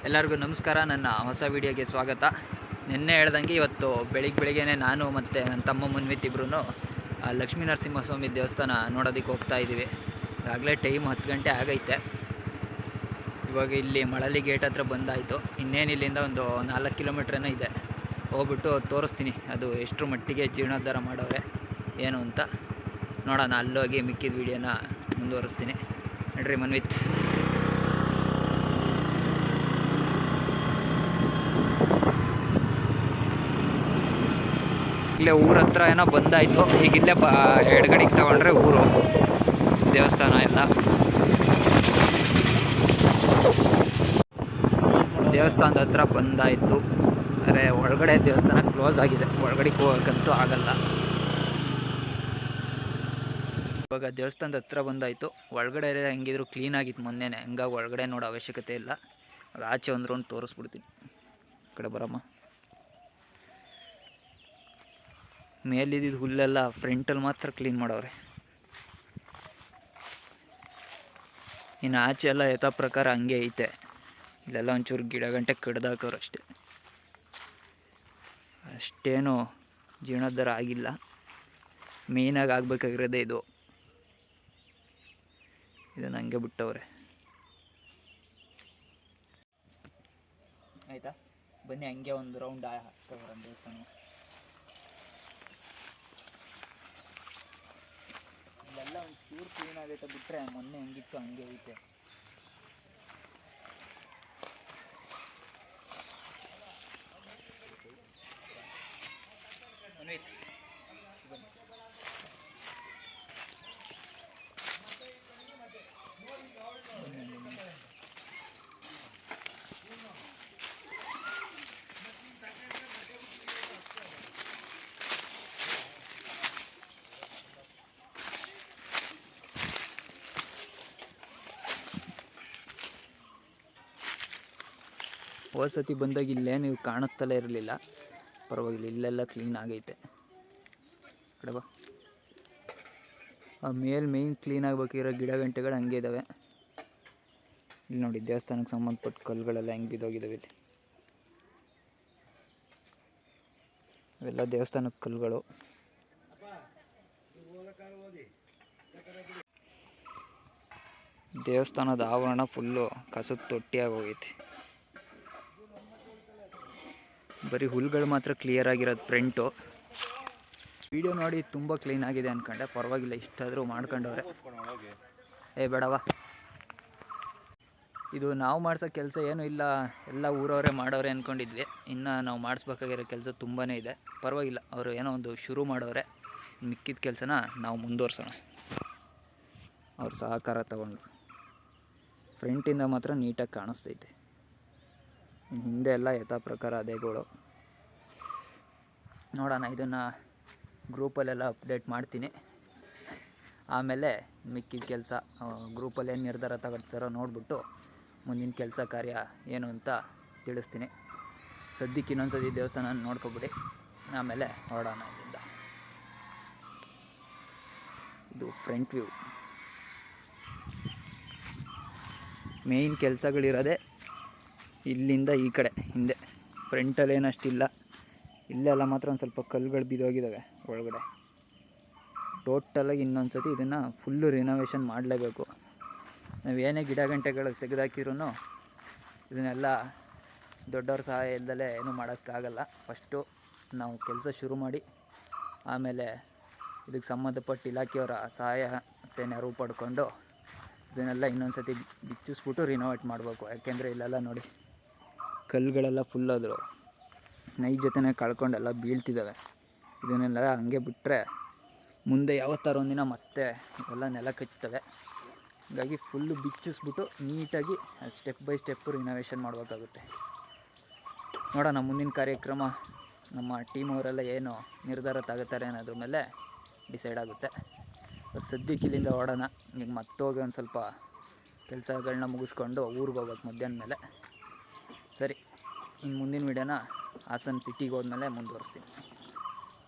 ಎಲ್ಲರಿಗೂ ನಮಸ್ಕಾರ. ನನ್ನ ಹೊಸ ವಿಡಿಯೋಗೆ ಸ್ವಾಗತ. ನಿನ್ನೆ ಹೇಳ್ದಂಗೆ ಇವತ್ತು ಬೆಳಿಗ್ಗೆ ನಾನು ಮತ್ತು ನನ್ನ ತಮ್ಮ ಮುನ್ವಿತ್ ಇಬ್ಬರೂ ಲಕ್ಷ್ಮೀ ನರಸಿಂಹಸ್ವಾಮಿ ದೇವಸ್ಥಾನ ನೋಡೋದಕ್ಕೆ ಹೋಗ್ತಾ ಇದ್ದೀವಿ. ಈಗಾಗಲೇ ಟೈಮ್ 10 ಗಂಟೆ ಆಗೈತೆ. ಇವಾಗ ಇಲ್ಲಿ ಮಳಲಿ ಗೇಟ್ ಹತ್ರ ಬಂದಾಯಿತು. ಇನ್ನೇನು ಇಲ್ಲಿಂದ ಒಂದು 4 ಕಿಲೋಮೀಟ್ರೇನೋ ಇದೆ. ಹೋಗ್ಬಿಟ್ಟು ತೋರಿಸ್ತೀನಿ ಅದು ಎಷ್ಟರ ಮಟ್ಟಿಗೆ ಜೀರ್ಣೋದ್ಧಾರ ಮಾಡೋರೆ ಏನು ಅಂತ. ನೋಡೋಣ, ಅಲ್ಲೋಗಿ ಮಿಕ್ಕಿದ ವೀಡಿಯೋನ ಮುಂದುವರಿಸ್ತೀನಿ. ನಡ್ರಿ ಮನ್ವಿತ್. ಇಲ್ಲೇ ಊರ ಹತ್ರ ಏನೋ ಬಂದಾಯಿತು. ಈಗ ಇಲ್ಲೇ ಎಡಗಡೆಗೆ ತಗೊಂಡ್ರೆ ಊರು, ದೇವಸ್ಥಾನ ಎಲ್ಲ. ದೇವಸ್ಥಾನದ ಹತ್ರ ಬಂದಾಯಿತು. ಅರೆ ಒಳಗಡೆ ದೇವಸ್ಥಾನ ಕ್ಲೋಸ್ ಆಗಿದೆ, ಒಳಗಡೆಗೆ ಹೋಗೋಕ್ಕಂತೂ ಆಗಲ್ಲ. ಇವಾಗ ದೇವಸ್ಥಾನದ ಹತ್ರ ಬಂದಾಯಿತು. ಒಳಗಡೆ ಹೆಂಗಿದ್ರು ಕ್ಲೀನಾಗಿತ್ತು ಮೊನ್ನೆನೇ, ಹಂಗಾಗಿ ಒಳಗಡೆ ನೋಡೋ ಅವಶ್ಯಕತೆ ಇಲ್ಲ. ಆಚೆ ಒಂದು ರೌಂಡ್ ತೋರಿಸ್ಬಿಡ್ತೀನಿ. ಕಡೆ ಬರಮ್ಮ. ಮೇಲಿದ್ದಿದ್ದು ಹುಲ್ಲೆಲ್ಲ ಫ್ರಂಟಲ್ಲಿ ಮಾತ್ರ ಕ್ಲೀನ್ ಮಾಡವ್ರೆ. ಇನ್ನು ಆಚೆ ಎಲ್ಲ ಯಥಾ ಪ್ರಕಾರ ಹಂಗೆ ಐತೆ. ಇಲ್ಲೆಲ್ಲ ಒಂಚೂರು ಗಿಡ ಗಂಟೆ ಕಡ್ದಾಕವ್ರು ಅಷ್ಟೇ. ಅಷ್ಟೇನು ಜೀರ್ಣೋದ್ಧಾರ ಆಗಿಲ್ಲ. ಮೇಯ್ನಾಗಿ ಆಗಬೇಕಾಗಿರೋದೇ ಇದನ್ನು ಹಂಗೆ ಬಿಟ್ಟವ್ರೆ. ಆಯಿತಾ, ಬನ್ನಿ ಹಂಗೆ ಒಂದು ರೌಂಡ್ ಹಾಕ್ತವ್ರೆ ದೇವಸ್ಥಾನ. ಇಲ್ಲೆಲ್ಲ ಒಂದು ಚೂರು ಕ್ಲೀನ್ ಆಗೈತೆ ಬಿಟ್ಟರೆ ಮೊನ್ನೆ ಹೆಂಗಿತ್ತು ಹಂಗೆ ಐತೆ. ಹೋದ ಸತಿ ಬಂದಾಗ ಇಲ್ಲೇ ನೀವು ಕಾಣಿಸ್ತಲೇ ಇರಲಿಲ್ಲ. ಪರವಾಗಿಲ್ಲ, ಇಲ್ಲೆಲ್ಲ ಕ್ಲೀನ್ ಆಗೈತೆ. ಕಡೆ ಬಾ. ಆ ಮೇಯ್ನ್ ಕ್ಲೀನ್ ಆಗಬೇಕಿರೋ ಗಿಡ ಗಂಟೆಗಳು ಹಂಗೆ ಇದ್ದಾವೆ. ಇಲ್ಲಿ ನೋಡಿ, ದೇವಸ್ಥಾನಕ್ಕೆ ಸಂಬಂಧಪಟ್ಟ ಕಲ್ಲುಗಳೆಲ್ಲ ಹೆಂಗೆ ಬಿದ್ದೋಗಿದ್ದಾವೆ ಇಲ್ಲಿ. ಇವೆಲ್ಲ ದೇವಸ್ಥಾನದ ಕಲ್ಲುಗಳು. ದೇವಸ್ಥಾನದ ಆವರಣ ಫುಲ್ಲು ಕಸದ ತೊಟ್ಟಿಯಾಗಿ ಹೋಗೈತಿ. ಬರೀ ಹುಲ್ಗಳು ಮಾತ್ರ ಕ್ಲಿಯರ್ ಆಗಿರೋದು ಫ್ರಂಟು. ವಿಡಿಯೋ ನೋಡಿ ತುಂಬ ಕ್ಲೀನ್ ಆಗಿದೆ ಅಂದ್ಕೊಂಡೆ. ಪರವಾಗಿಲ್ಲ, ಇಷ್ಟಾದರೂ ಮಾಡ್ಕೊಂಡವ್ರೆ. ಬೇಡವಾ, ಇದು ನಾವು ಮಾಡ್ಸೋ ಕೆಲಸ ಏನೂ ಇಲ್ಲ, ಎಲ್ಲ ಊರವರೇ ಮಾಡೋರೆ ಅಂದ್ಕೊಂಡಿದ್ವಿ. ಇನ್ನು ನಾವು ಮಾಡಿಸ್ಬೇಕಾಗಿರೋ ಕೆಲಸ ತುಂಬಾ ಇದೆ. ಪರವಾಗಿಲ್ಲ, ಅವರು ಏನೋ ಒಂದು ಶುರು ಮಾಡೋರೆ. ಮಿಕ್ಕಿದ ಕೆಲಸನ ನಾವು ಮುಂದುವರ್ಸೋಣ ಅವ್ರ ಸಹಕಾರ ತಗೊಂಡು. ಫ್ರಂಟಿಂದ ಮಾತ್ರ ನೀಟಾಗಿ ಕಾಣಿಸ್ತೈತೆ. ಹಿಂದೆ ಎಲ್ಲ ಯಥಾ ಪ್ರಕಾರ ಅದೇಗಳು. ನೋಡೋಣ, ಇದನ್ನು ಗ್ರೂಪಲ್ಲೆಲ್ಲ ಅಪ್ಡೇಟ್ ಮಾಡ್ತೀನಿ. ಆಮೇಲೆ ಮಿಕ್ಕಿದ ಕೆಲಸ ಗ್ರೂಪಲ್ಲಿ ಏನು ನಿರ್ಧಾರ ತಗೊಳ್ತಾರೋ ನೋಡಿಬಿಟ್ಟು ಮುಂದಿನ ಕೆಲಸ ಕಾರ್ಯ ಏನು ಅಂತ ತಿಳಿಸ್ತೀನಿ. ಸದ್ಯಕ್ಕೆ ಇನ್ನೊಂದ್ಸತಿ ದೇವಸ್ಥಾನ ನೋಡ್ಕೊಬಿಡಿ, ಆಮೇಲೆ ಹೊರಡೋಣ ಇಲ್ಲಿಂದ. ಇದು ಫ್ರಂಟ್ ವ್ಯೂ. ಮೇಯ್ನ್ ಕೆಲಸಗಳಿರೋದೆ ಇಲ್ಲಿಂದ ಈ ಕಡೆ ಹಿಂದೆ. ಫ್ರಂಟಲ್ಲೇನು ಅಷ್ಟಿಲ್ಲ. ಇಲ್ಲೆಲ್ಲ ಮಾತ್ರ ಒಂದು ಸ್ವಲ್ಪ ಕಲ್ಲುಗಳು ಬಿದ್ದೋಗಿದ್ದಾವೆ ಒಳಗಡೆ. ಟೋಟಲಾಗಿ ಇನ್ನೊಂದು ಸತಿ ಇದನ್ನು ಫುಲ್ಲು ರಿನೋವೇಷನ್ ಮಾಡಲೇಬೇಕು. ನಾವು ಏನೇ ಗಿಡ ಗಂಟೆಗಳು ತೆಗೆದಾಕಿರೂ ಇದನ್ನೆಲ್ಲ ದೊಡ್ಡವ್ರ ಸಹಾಯ ಇಲ್ಲದಲೇ ಏನೂ ಮಾಡೋಕ್ಕಾಗಲ್ಲ. ಫಸ್ಟು ನಾವು ಕೆಲಸ ಶುರು ಮಾಡಿ ಆಮೇಲೆ ಇದಕ್ಕೆ ಸಂಬಂಧಪಟ್ಟ ಇಲಾಖೆಯವರ ಸಹಾಯತೆ ನೆರವು ಪಡ್ಕೊಂಡು ಇದನ್ನೆಲ್ಲ ಇನ್ನೊಂದು ಸತಿ ಬಿಚ್ಚಿಸ್ಬಿಟ್ಟು ರಿನೋವೇಟ್ ಮಾಡಬೇಕು. ಯಾಕೆಂದರೆ ಇಲ್ಲೆಲ್ಲ ನೋಡಿ, ಕಲ್ಲುಗಳೆಲ್ಲ ಫುಲ್ಲಾದರು ನೈಜತೆನೇ ಕಳ್ಕೊಂಡೆಲ್ಲ ಬೀಳ್ತಿದ್ದಾವೆ. ಇದನ್ನೆಲ್ಲ ಹಂಗೆ ಬಿಟ್ಟರೆ ಮುಂದೆ ಯಾವತ್ತಾರು ಒಂದಿನ ಮತ್ತೆ ಎಲ್ಲ ನೆಲ ಕಚ್ತವೆ. ಹಾಗಾಗಿ ಫುಲ್ಲು ಬಿಚ್ಚಿಸ್ಬಿಟ್ಟು ನೀಟಾಗಿ ಸ್ಟೆಪ್ ಬೈ ಸ್ಟೆಪ್ಪು ರಿನೋವೇಷನ್ ಮಾಡಬೇಕಾಗುತ್ತೆ. ನೋಡೋಣ, ಮುಂದಿನ ಕಾರ್ಯಕ್ರಮ ನಮ್ಮ ಟೀಮ್ ಅವರೆಲ್ಲ ಏನು ನಿರ್ಧಾರ ತಗೋತಾರೆ ಅನ್ನೋದ್ರ ಮೇಲೆ ಡಿಸೈಡ್ ಆಗುತ್ತೆ. ಸದ್ಯಕ್ಕೆ ಇಲ್ಲಿಂದ ಹೊರಡೋಣ. ಈಗ ಮತ್ತೋಗಿ ಒಂದು ಸ್ವಲ್ಪ ಕೆಲಸಗಳನ್ನ ಮುಗಿಸ್ಕೊಂಡು ಊರಿಗೆ ಹೋಗ್ಬೇಕು ಮಧ್ಯಾಹ್ನ ಮೇಲೆ. ಸರಿ, ಇನ್ನು ಮುಂದಿನ ವೀಡಿಯೋನ ಹಾಸನ ಸಿಟಿಗೆ ಹೋದ್ಮೇಲೆ ಮುಂದುವರಿಸ್ತೀನಿ.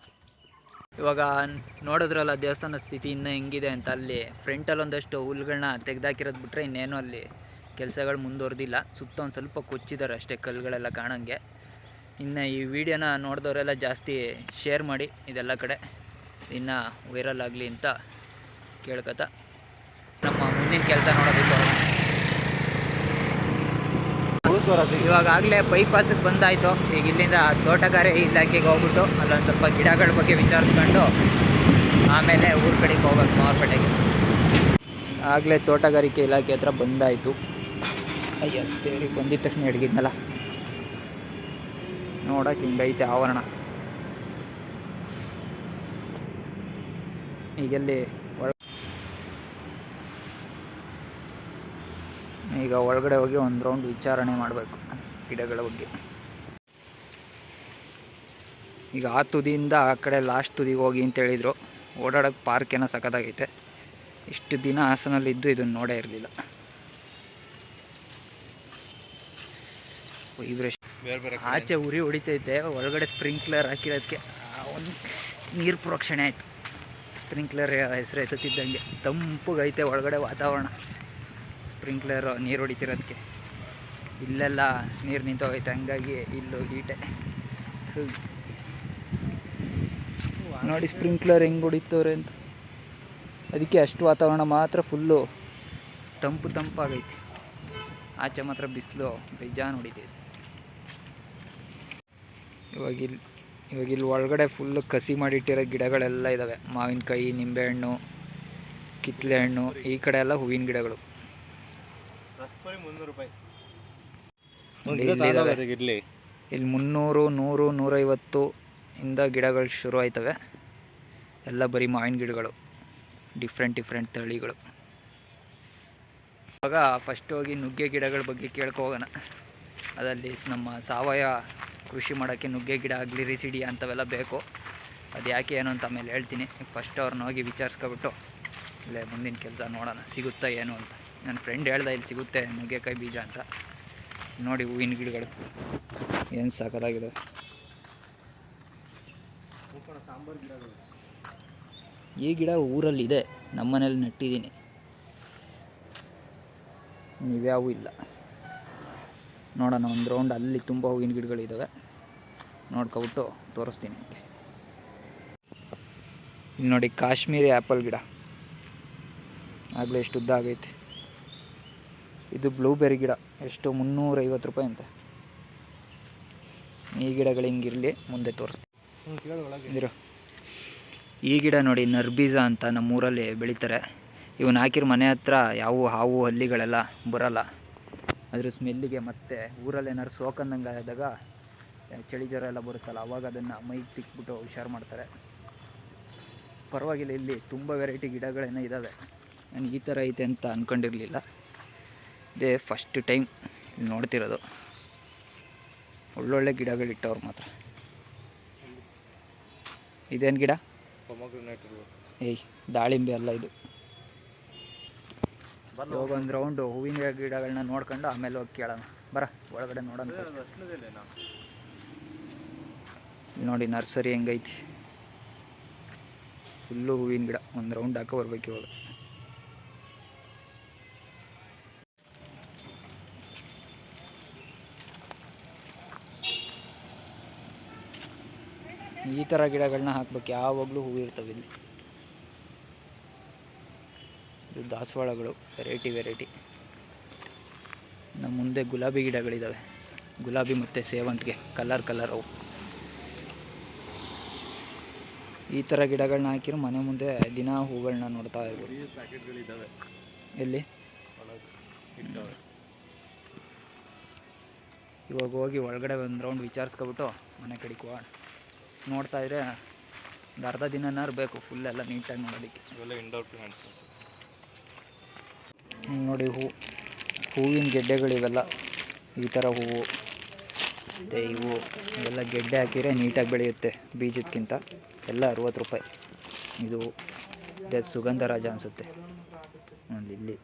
ಇವಾಗ ನೋಡಿದ್ರಲ್ಲ ದೇವಸ್ಥಾನದ ಸ್ಥಿತಿ ಇನ್ನೂ ಹೆಂಗಿದೆ ಅಂತ. ಅಲ್ಲಿ ಫ್ರಂಟಲ್ಲಿ ಒಂದಷ್ಟು ಹುಲ್ಗಳನ್ನ ತೆಗೆದಾಕಿರೋದು ಬಿಟ್ಟರೆ ಇನ್ನೇನು ಅಲ್ಲಿ ಕೆಲಸಗಳು ಮುಂದುವರೆದಿಲ್ಲ. ಸುತ್ತ ಒಂದು ಸ್ವಲ್ಪ ಕೊಚ್ಚಿದ್ದಾರೆ ಅಷ್ಟೇ, ಕಲ್ಲುಗಳೆಲ್ಲ ಕಾಣಂಗೆ. ಇನ್ನು ಈ ವಿಡಿಯೋನ ನೋಡಿದವರೆಲ್ಲ ಜಾಸ್ತಿ ಶೇರ್ ಮಾಡಿ ಇದೆಲ್ಲ ಕಡೆ, ಇನ್ನು ವೈರಲ್ ಆಗಲಿ ಅಂತ ಕೇಳ್ಕೊತ ನಮ್ಮ ಮುಂದಿನ ಕೆಲಸ ನೋಡೋದಕ್ಕೆ ಇವಾಗಲೇ ಬೈಪಾಸಿಗೆ ಬಂದಾಯಿತು. ಈಗ ಇಲ್ಲಿಂದ ತೋಟಗಾರಿಕೆ ಇಲಾಖೆಗೆ ಹೋಗ್ಬಿಟ್ಟು ಅಲ್ಲೊಂದು ಸ್ವಲ್ಪ ಗಿಡಗಳ ಬಗ್ಗೆ ವಿಚಾರಿಸ್ಕೊಂಡು ಆಮೇಲೆ ಊರ ಕಡೆಗೆ ಹೋಗೋದು ಸೋಮವಾರಪೇಟೆಗೆ. ಆಗಲೇ ತೋಟಗಾರಿಕೆ ಇಲಾಖೆ ಹತ್ರ ಬಂದಾಯಿತು. ಅಯ್ಯ ತೇರಿ ಬಂದಿದ್ದ ತಕ್ಷಣ ಹಿಡ್ಗಿದ್ನಲ್ಲ, ನೋಡೋಕೆ ಹಿಂಗೈತೆ ಆವರಣ. ಈಗೆಲ್ಲಿ ಈಗ ಒಳಗಡೆ ಹೋಗಿ ಒಂದು ರೌಂಡ್ ವಿಚಾರಣೆ ಮಾಡಬೇಕು ಗಿಡಗಳ ಬಗ್ಗೆ. ಈಗ ಆ ತುದಿಯಿಂದ ಆ ಕಡೆ ಲಾಸ್ಟ್ ತುದಿಗೆ ಹೋಗಿ ಅಂತ ಹೇಳಿದರು. ಓಡಾಡೋಕ್ಕೆ ಪಾರ್ಕ್ ಏನೋ ಸಖತ್ತಾಗೈತೆ. ಇಷ್ಟು ದಿನ ಹಾಸನಲ್ಲಿದ್ದು ಇದನ್ನು ನೋಡೇ ಇರಲಿಲ್ಲ. ಆಚೆ ಉರಿ ಹೊಡಿತೈತೆ, ಒಳಗಡೆ ಸ್ಪ್ರಿಂಕ್ಲರ್ ಹಾಕಿರೋದಕ್ಕೆ ಒಂದು ನೀರು ಪ್ರೋಕ್ಷಣೆ ಆಯಿತು. ಸ್ಪ್ರಿಂಕ್ಲರ್ ಹೆಸರು ಎತ್ತುತ್ತಿದ್ದಂಗೆ ತಂಪುಗೈತೆ ಒಳಗಡೆ ವಾತಾವರಣ. ಸ್ಪ್ರಿಂಕ್ಲರ್ ನೀರು ಹೊಡಿತಿರೋದಕ್ಕೆ ಇಲ್ಲೆಲ್ಲ ನೀರು ನಿಂತೋಗೈತೆ, ಹಂಗಾಗಿ ಇಲ್ಲೂ ಹೀಟೆ ನೋಡಿ. ಸ್ಪ್ರಿಂಕ್ಲರ್ ಹೆಂಗೆ ಹೊಡಿತವ್ರೆ ಅಂತ, ಅದಕ್ಕೆ ಅಷ್ಟು ವಾತಾವರಣ ಮಾತ್ರ ಫುಲ್ಲು ತಂಪಾಗೈತಿ. ಆಚೆ ಮಾತ್ರ ಬಿಸಿಲು ಬೇಜಾನು ಹೊಡಿತೈತೆ. ಇವಾಗಿಲ್ಲಿ ಒಳಗಡೆ ಫುಲ್ಲು ಕಸಿ ಮಾಡಿಟ್ಟಿರೋ ಗಿಡಗಳೆಲ್ಲ ಇದ್ದಾವೆ. ಮಾವಿನಕಾಯಿ, ನಿಂಬೆಹಣ್ಣು, ಕಿತ್ತಳೆ ಹಣ್ಣು, ಈ ಕಡೆ ಎಲ್ಲ ಹೂವಿನ ಗಿಡಗಳು. ಇಲ್ಲಿ 300, 100, 150 ಇಂದ ಗಿಡಗಳು ಶುರು ಆಯ್ತವೆ. ಎಲ್ಲ ಬರೀ ಮಾವಿನ ಗಿಡಗಳು, ಡಿಫ್ರೆಂಟ್ ತಳಿಗಳು. ಇವಾಗ ಫಸ್ಟ್ ಹೋಗಿ ನುಗ್ಗೆ ಗಿಡಗಳ ಬಗ್ಗೆ ಕೇಳ್ಕೋಗೋಣ. ಅದರಲ್ಲಿ ನಮ್ಮ ಸಾವಯವ ಕೃಷಿ ಮಾಡೋಕ್ಕೆ ನುಗ್ಗೆ ಗಿಡ ಆಗಲಿ, ರಿಸಿಡಿ ಅಂಥವೆಲ್ಲ ಬೇಕು. ಅದು ಯಾಕೆ ಏನು ಅಂತ ಆಮೇಲೆ ಹೇಳ್ತೀನಿ. ಫಸ್ಟ್ ಅವ್ರನ್ನ ಹೋಗಿ ವಿಚಾರಿಸ್ಕೊಬಿಟ್ಟು ಇಲ್ಲೇ ಮುಂದಿನ ಕೆಲಸ ನೋಡೋಣ ಸಿಗುತ್ತಾ ಏನು ಅಂತ. ನನ್ನ ಫ್ರೆಂಡ್ ಹೇಳ್ದೆ ಇಲ್ಲಿ ಸಿಗುತ್ತೆ ನುಗ್ಗೆಕಾಯಿ ಬೀಜ ಅಂತ. ನೋಡಿ ಹೂವಿನ ಗಿಡಗಳು ಏನು ಸಾಕಾಗಿದೆ. ಈ ಗಿಡ ಊರಲ್ಲಿದೆ, ನಮ್ಮನೇಲಿ ನೆಟ್ಟಿದ್ದೀನಿ. ನೀವ್ಯಾವೂ ಇಲ್ಲ. ನೋಡೋಣ ಒಂದು ರೌಂಡ್. ಅಲ್ಲಿ ತುಂಬ ಹೂವಿನ ಗಿಡಗಳಿದ್ದಾವೆ, ನೋಡ್ಕೊಬಿಟ್ಟು ತೋರಿಸ್ತೀನಿ ನಿಮಗೆ. ಇಲ್ಲಿ ನೋಡಿ ಕಾಶ್ಮೀರಿ ಆ್ಯಪಲ್ ಗಿಡ, ಆಗಲೇ ಎಷ್ಟು ಉದ್ದ ಆಗೈತೆ. ಇದು ಬ್ಲೂಬೆರಿ ಗಿಡ, ಎಷ್ಟು 350 ರೂಪಾಯಿ ಅಂತೆ. ಈ ಗಿಡಗಳು ಹಿಂಗಿರಲಿ, ಮುಂದೆ ತೋರಿಸ್ತೀನಿ. ಈ ಗಿಡ ನೋಡಿ ನರ್ಬೀಜ ಅಂತ ನಮ್ಮೂರಲ್ಲಿ ಬೆಳೀತಾರೆ. ಇವನ್ನ ಹಾಕಿರೋ ಮನೆ ಹತ್ರ ಯಾವ ಹಾವು ಹಲ್ಲಿಗಳೆಲ್ಲ ಬರೋಲ್ಲ. ಅದ್ರ ಸ್ಮೆಲ್ಲಿಗೆ ಮತ್ತು ಊರಲ್ಲಿ ಏನಾದ್ರು ಸೋಕಂದಂಗೆ ಆದಾಗ ಚಳಿ ಜ್ವರ ಎಲ್ಲ ಬರುತ್ತಲ್ಲ, ಅವಾಗ ಅದನ್ನು ಮೈಗೆ ತಿಕ್ಬಿಟ್ಟು ಹುಷಾರು ಮಾಡ್ತಾರೆ. ಪರವಾಗಿಲ್ಲ, ಇಲ್ಲಿ ತುಂಬ ವೆರೈಟಿ ಗಿಡಗಳೇನೋ ಇದ್ದಾವೆ. ನನಗೆ ಈ ಥರ ಐತೆ ಅಂತ ಅಂದ್ಕೊಂಡಿರಲಿಲ್ಲ. ಇದೇ ಫಸ್ಟ್ ಟೈಮ್ ಇಲ್ಲಿ ನೋಡ್ತಿರೋದು. ಒಳ್ಳೊಳ್ಳೆ ಗಿಡಗಳಿಟ್ಟವ್ರು ಮಾತ್ರ. ಇದೇನು ಗಿಡ? ಏಯ್ ದಾಳಿಂಬೆ ಅಲ್ಲ ಇದು. ಇವಾಗ ಒಂದು ರೌಂಡು ಹೂವಿನ ಗಿಡಗಳನ್ನ ನೋಡ್ಕೊಂಡು ಆಮೇಲೆ ಹೋಗಿ ಕೇಳೋಣ. ಬರ ಒಳಗಡೆ ನೋಡೋಣ. ನೋಡಿ ನರ್ಸರಿ ಹೆಂಗೈತಿ, ಫುಲ್ಲು ಹೂವಿನ ಗಿಡ. ಒಂದು ರೌಂಡ್ ಹಾಕೋ ಬರ್ಬೇಕು ಇವಾಗ. ಈ ಥರ ಗಿಡಗಳನ್ನ ಹಾಕ್ಬೇಕು, ಯಾವಾಗಲೂ ಹೂವು ಇರ್ತವೆ ಇಲ್ಲಿ. ಇದು ದಾಸವಾಳಗಳು, ವೆರೈಟಿ. ನಮ್ಮ ಮುಂದೆ ಗುಲಾಬಿ ಗಿಡಗಳಿದ್ದಾವೆ, ಗುಲಾಬಿ ಮತ್ತು ಸೇವಂತಿಗೆ ಕಲರ್ ಅವು. ಈ ಥರ ಗಿಡಗಳನ್ನ ಹಾಕಿರೋ ಮನೆ ಮುಂದೆ ದಿನ ಹೂಗಳನ್ನ ನೋಡ್ತಾ ಇರ್ಬೋದು. ಎಲ್ಲಿ? ಇವಾಗ ಹೋಗಿ ಒಳಗಡೆ ಒಂದು ರೌಂಡ್ ವಿಚಾರಿಸ್ಕೊಬಿಟ್ಟು ಮನೆ ಕಡೆಗೆ ಹೋಗೋಣ. ನೋಡ್ತಾ ಇದ್ರೆ ಒಂದು ಅರ್ಧ ದಿನನಾರು ಬೇಕು ಫುಲ್ಲೆಲ್ಲ ನೀಟಾಗಿ ನೋಡೋದಕ್ಕೆ. ಇಂಡೋರ್ ಪ್ಲಾಂಟ್ಸ್ ನೋಡಿ, ಹೂವಿನ ಗೆಡ್ಡೆಗಳಿವೆಲ್ಲ. ಈ ಥರ ಹೂವು ಮತ್ತು ಇವು ಇವೆಲ್ಲ ಗೆಡ್ಡೆ ಹಾಕಿದರೆ ನೀಟಾಗಿ ಬೆಳೆಯುತ್ತೆ ಬೀಜಕ್ಕಿಂತ. ಎಲ್ಲ 60 ರೂಪಾಯಿ. ಇದು ಸುಗಂಧರಾಜ ಅನಿಸುತ್ತೆ. ಇಲ್ಲಿ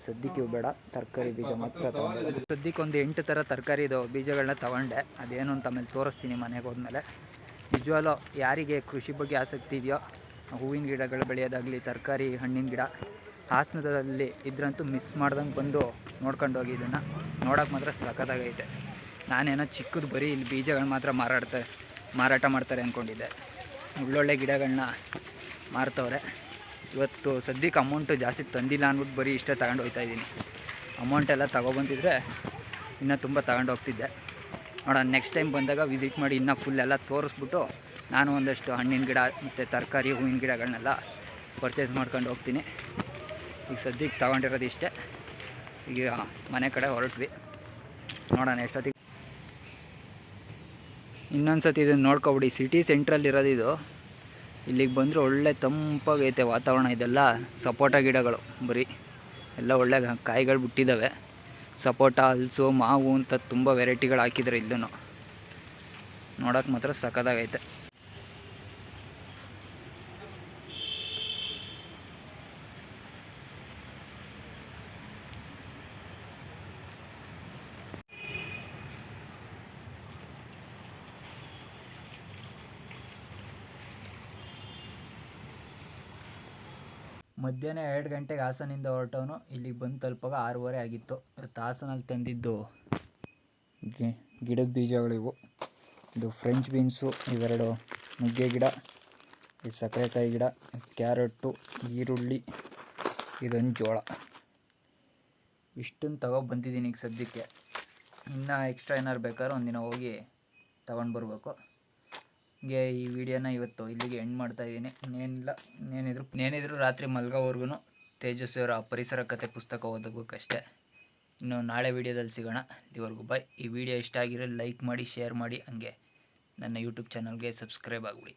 ಸದ್ಯಕ್ಕೆ ಇವು ಬೇಡ, ತರಕಾರಿ ಬೀಜ ಮಾತ್ರ ತಗೊಂಡೆ. ಸದ್ಯಕ್ಕೆ ಒಂದು 8 ಥರ ತರಕಾರಿ ಇದು ಬೀಜಗಳನ್ನ ತೊಗೊಂಡೆ. ಅದೇನು ಅಂತ ಆಮೇಲೆ ತೋರಿಸ್ತೀನಿ ಮನೆಗೆ ಹೋದ್ಮೇಲೆ. ನಿಜವಾಗ್ಲೂ ಯಾರಿಗೆ ಕೃಷಿ ಬಗ್ಗೆ ಆಸಕ್ತಿ ಇದೆಯೋ, ಹೂವಿನ ಗಿಡಗಳು ಬೆಳೆಯೋದಾಗಲಿ, ತರಕಾರಿ ಹಣ್ಣಿನ ಗಿಡ ಹಾಸನದಲ್ಲಿ ಇದ್ರಂತೂ ಮಿಸ್ ಮಾಡ್ದಂಗೆ ಬಂದು ನೋಡ್ಕೊಂಡು ಹೋಗಿ ಇದನ್ನು ನೋಡೋಕೆ ಮಾತ್ರ ಸಖತ್ತಾಗೈತೆ. ನಾನೇನೋ ಚಿಕ್ಕದು ಬರೀ ಇಲ್ಲಿ ಬೀಜಗಳು ಮಾತ್ರ ಮಾರಾಟ ಮಾಡ್ತಾರೆ ಅಂದ್ಕೊಂಡಿದ್ದೆ. ಒಳ್ಳೊಳ್ಳೆ ಗಿಡಗಳನ್ನ ಮಾರ್ತವ್ರೆ. ಇವತ್ತು ಸದ್ಯಕ್ಕೆ ಅಮೌಂಟು ಜಾಸ್ತಿ ತಂದಿಲ್ಲ ಅಂದ್ಬಿಟ್ಟು ಬರೀ ಇಷ್ಟೇ ತಗೊಂಡು ಹೋಗ್ತಾಯಿದ್ದೀನಿ. ಅಮೌಂಟೆಲ್ಲ ತೊಗೊಬಂದಿದ್ರೆ ಇನ್ನೂ ತುಂಬ ತಗೊಂಡು ಹೋಗ್ತಿದ್ದೆ. ನೋಡೋಣ ನೆಕ್ಸ್ಟ್ ಟೈಮ್ ಬಂದಾಗ ವಿಸಿಟ್ ಮಾಡಿ ಇನ್ನೂ ಫುಲ್ ಎಲ್ಲ ತೋರಿಸ್ಬಿಟ್ಟು ನಾನು ಒಂದಷ್ಟು ಹಣ್ಣಿನ ಗಿಡ ಮತ್ತು ತರಕಾರಿ ಹೂವಿನ ಗಿಡಗಳನ್ನೆಲ್ಲ ಪರ್ಚೇಸ್ ಮಾಡ್ಕೊಂಡು ಹೋಗ್ತೀನಿ. ಈಗ ಸದ್ಯಕ್ಕೆ ತಗೊಂಡಿರೋದು ಇಷ್ಟೇ. ಈಗ ಮನೆ ಕಡೆ ಹೊರಟ್ವಿ. ನೋಡೋಣ ಎಷ್ಟೊತ್ತಿಗೆ. ಇನ್ನೊಂದು ಸತಿ ಇದನ್ನು ನೋಡ್ಕೊಬಿಡಿ. ಸಿಟಿ ಸೆಂಟ್ರಲ್ಲಿರೋದು ಇದು. ಇಲ್ಲಿಗೆ ಬಂದರೆ ಒಳ್ಳೆ ತಂಪಾಗೈತೆ ವಾತಾವರಣ. ಇದೆಲ್ಲ ಸಪೋಟ ಗಿಡಗಳು ಬರೀ ಎಲ್ಲ ಒಳ್ಳೆ ಕಾಯಿಗಳು ಬಿಟ್ಟಿದ್ದಾವೆ. ಸಪೋಟ, ಹಲಸು, ಮಾವು ಅಂತ ತುಂಬ ವೆರೈಟಿಗಳು ಹಾಕಿದ್ದಾರೆ ಇಲ್ಲೂ. ನೋಡೋಕೆ ಮಾತ್ರ ಸಖತ್ತಾಗೈತೆ. ಮಧ್ಯಾಹ್ನ 2 ಗಂಟೆಗೆ ಹಾಸನಿಂದ ಹೊರಟವನು ಇಲ್ಲಿಗೆ ಬಂದು ತಲುಪಾಗ 6:30 ಆಗಿತ್ತು. ಹಾಸನಲ್ಲಿ ತಂದಿದ್ದು ಗಿಡದ ಬೀಜಗಳಿವು. ಇದು ಫ್ರೆಂಚ್ ಬೀನ್ಸು, ಇವೆರಡು ನುಗ್ಗೆ ಗಿಡ, ಈ ಸಕ್ಕರೆಕಾಯಿ ಗಿಡ, ಕ್ಯಾರೆಟು, ಈರುಳ್ಳಿ, ಇದೊಂದು ಜೋಳ. ಇಷ್ಟನ್ನು ತಗೊಬಂದಿದ್ದೀನಿ ಈಗ ಸದ್ಯಕ್ಕೆ. ಇನ್ನೂ ಎಕ್ಸ್ಟ್ರಾ ಏನಾರು ಬೇಕಾದ್ರೂ ಒಂದಿನ ಹೋಗಿ ತಗೊಂಡು ಬರಬೇಕು. ಹೀಗೆ ಈ ವಿಡಿಯೋನ ಇವತ್ತು ಇಲ್ಲಿಗೆ ಎಂಡ್ ಮಾಡ್ತಾಯಿದ್ದೀನಿ. ಇನ್ನೇನಿದ್ರು ರಾತ್ರಿ ಮಲ್ಗೋವರೆಗೂ ತೇಜಸ್ವಿಯವರ ಪರಿಸರ ಕಥೆ ಪುಸ್ತಕ ಓದಬೇಕಷ್ಟೇ. ಇನ್ನು ನಾಳೆ ವಿಡಿಯೋದಲ್ಲಿ ಸಿಗೋಣ. ಇಲ್ಲಿವರೆಗೂ ಬಾಯ್. ಈ ವಿಡಿಯೋ ಇಷ್ಟ ಆಗಿರೋ ಲೈಕ್ ಮಾಡಿ, ಶೇರ್ ಮಾಡಿ, ಹಂಗೆ ನನ್ನ ಯೂಟ್ಯೂಬ್ ಚಾನಲ್ಗೆ ಸಬ್ಸ್ಕ್ರೈಬ್ ಆಗಿಬಿಡಿ.